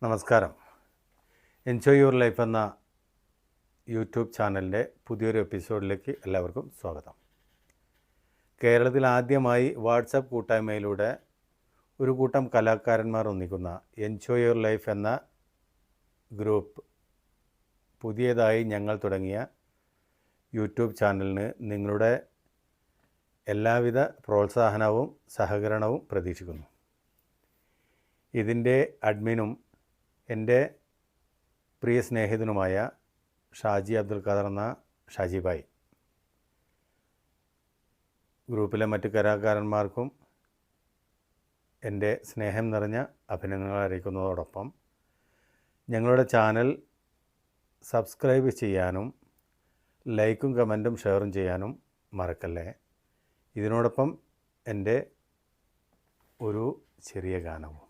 നമസ്കാരം. Enjoy your life എന്ന YouTube ചാനലിൻ്റെ പുതിയൊരു എപ്പിസോഡിലേക്ക് എല്ലാവർക്കും സ്വാഗതം. കേരളത്തിൽ ആദ്യമായി വാട്സപ്പ് കൂട്ടായ്മയിലൂടെ ഒരു കൂട്ടം കലാകാരന്മാർ ഒന്നിക്കുന്ന എൻജോയ് യുവർ ലൈഫ് എന്ന ഗ്രൂപ്പ് പുതിയതായി ഞങ്ങൾ തുടങ്ങിയ യൂട്യൂബ് ചാനലിന് നിങ്ങളുടെ എല്ലാവിധ പ്രോത്സാഹനവും സഹകരണവും പ്രതീക്ഷിക്കുന്നു. ഇതിൻ്റെ അഡ്മിനും എൻ്റെ പ്രിയ സ്നേഹിതനുമായ ഷാജി അബ്ദുൽ ഖാദർ എന്ന ഷാജിഭായ്, ഗ്രൂപ്പിലെ മറ്റ് കലാകാരന്മാർക്കും എൻ്റെ സ്നേഹം നിറഞ്ഞ അഭിനന്ദനങ്ങൾ അറിയിക്കുന്നതോടൊപ്പം ഞങ്ങളുടെ ചാനൽ സബ്സ്ക്രൈബ് ചെയ്യാനും ലൈക്കും കമൻറ്റും ഷെയറും ചെയ്യാനും മറക്കല്ലേ. ഇതിനോടൊപ്പം എൻ്റെ ഒരു ചെറിയ ഗാനവും.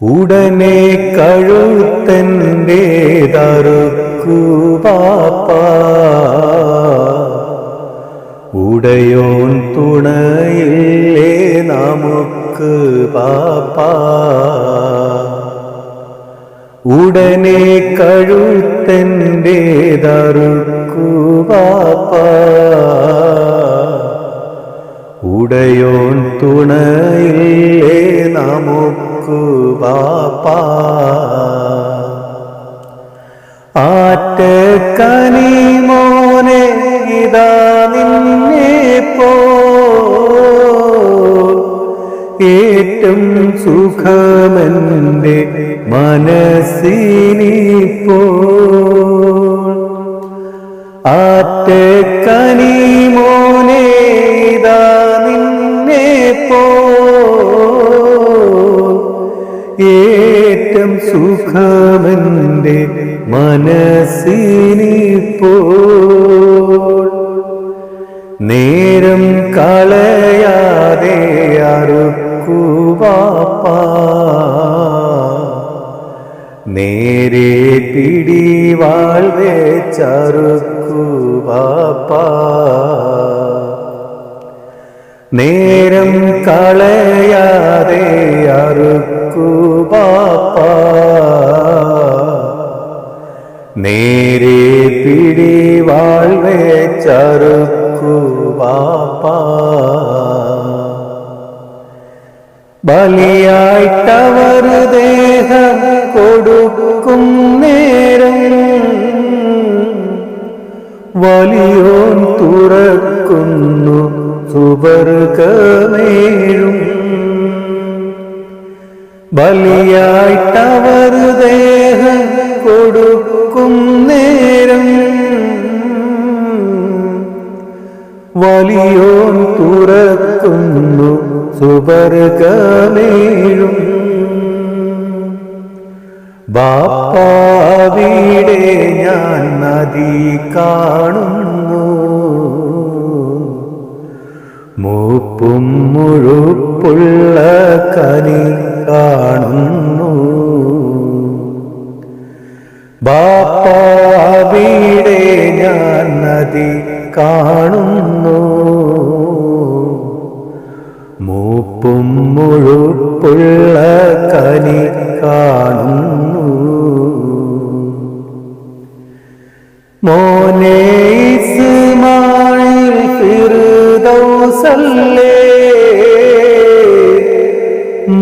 ഉടനെ കഴുത്തൻ്റേതറുക്കു പാപ്പാ, ഉടയോൻ തുണയില്ലേ നമുക്ക് പാപ്പാ. ഉടനെ കഴുത്തൻ്റേതറുക്കു പാപ്പാ, ഉടയോൻ തുണയില്ലേ നമുക്ക് പാപ്പാ. ആറ്റക്കനി മോനെ ഇതാ നിന്നെ പോ, ഏറ്റം സുഖമെൻ്റെ മനസ്സിനിപ്പോ. ആറ്റക്കനി മോനെ ഇതാ നിന്നെ പോ, ഏറ്റം സുഖമെൻ്റെ മനസ്സിനിപ്പോൾ. നേരം കളയാതെ അറുക്കു പാപ്പാ, നേരെ പിടിവാൾ വെച്ചറുക്കു പാപ്പാ. നേരം കളയാതെ അറുക്കു പാപ്പാ, നേരെ പിടിവാൾ വെച്ചറുക്കു പാപ്പാ. ബലിയായിട്ടവർ ദേഹം കൊടുക്കും നേരം വലിയോൻ തുറക്കുന്നു സുവർഗമേഴും. ബലിയായിട്ടവർ ദേഹം കൊടുക്കും നേരം വലിയോൻ തുറക്കുന്നു സുവർഗമേഴും. ബാപ്പാവിടെ ഞാൻ നദി കാണുന്നു, മൂപ്പും മുഴുപ്പുള്ള കനി കാണുന്നു. ബാപ്പാവിടെ ഞാൻ നദി കാണുന്നു, മൂപ്പും മുഴുപ്പുള്ള കനി കാണുന്നു. മോനെ ഇസ്മായിൽ ഫിർദൗസല്ലേ,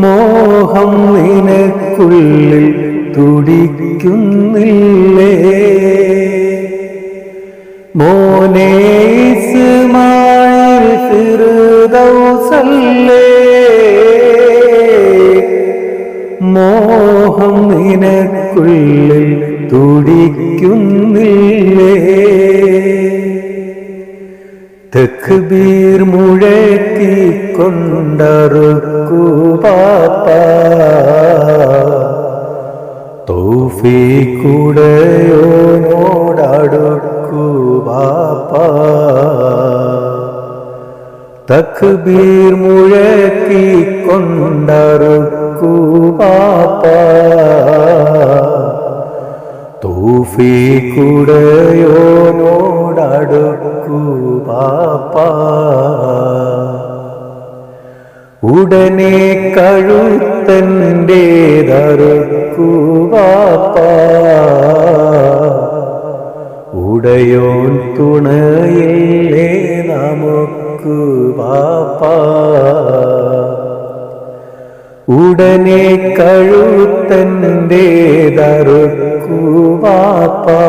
മോഹം നിനക്കുള്ളിൽ തുടിക്കുന്നില്ലേ. മോനെ ഇസ്മായിൽ ഫിർദൗസല്ലേ, മോഹം നിനക്കുള്ളിൽ തുടിക്കുന്നില്ലേ. തക്ബീർ മുഴക്കിക്കൊണ്ടറുക്കു പാപ്പാ, തൗഫീഖുടയോനോടടുക്കു പാപ്പാ. തക്ബീർ മുഴക്കിക്കൊണ്ടറുക്കു പാപ്പാ, തൗഫീഖുടയോനോടടുക്കു പാപ്പാ. ഉടനെ കഴുത്തൻ്റേതറുക്കൂ ബാപ്പാ. ഉടയോൻ തുണയില്ലേ നമുക്കു ബാപ്പാ. ഉടനെ കഴുത്തൻ്റേതറുക്കൂ ബാപ്പാ.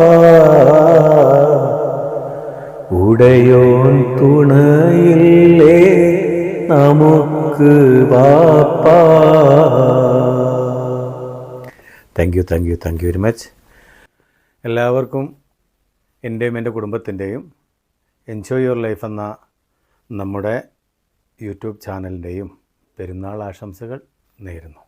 ഉടയോൻ തുണയില്ലേ നമുക്ക് ബാപ്പാ. Thank you very much. എല്ലാവർക്കും എൻ്റെയും എൻ്റെ കുടുംബത്തിൻ്റെയും എൻജോയ് യുവർ ലൈഫ് എന്ന നമ്മുടെ യൂട്യൂബ് ചാനലിൻ്റെയും പെരുന്നാൾ ആശംസകൾ നേരുന്നു.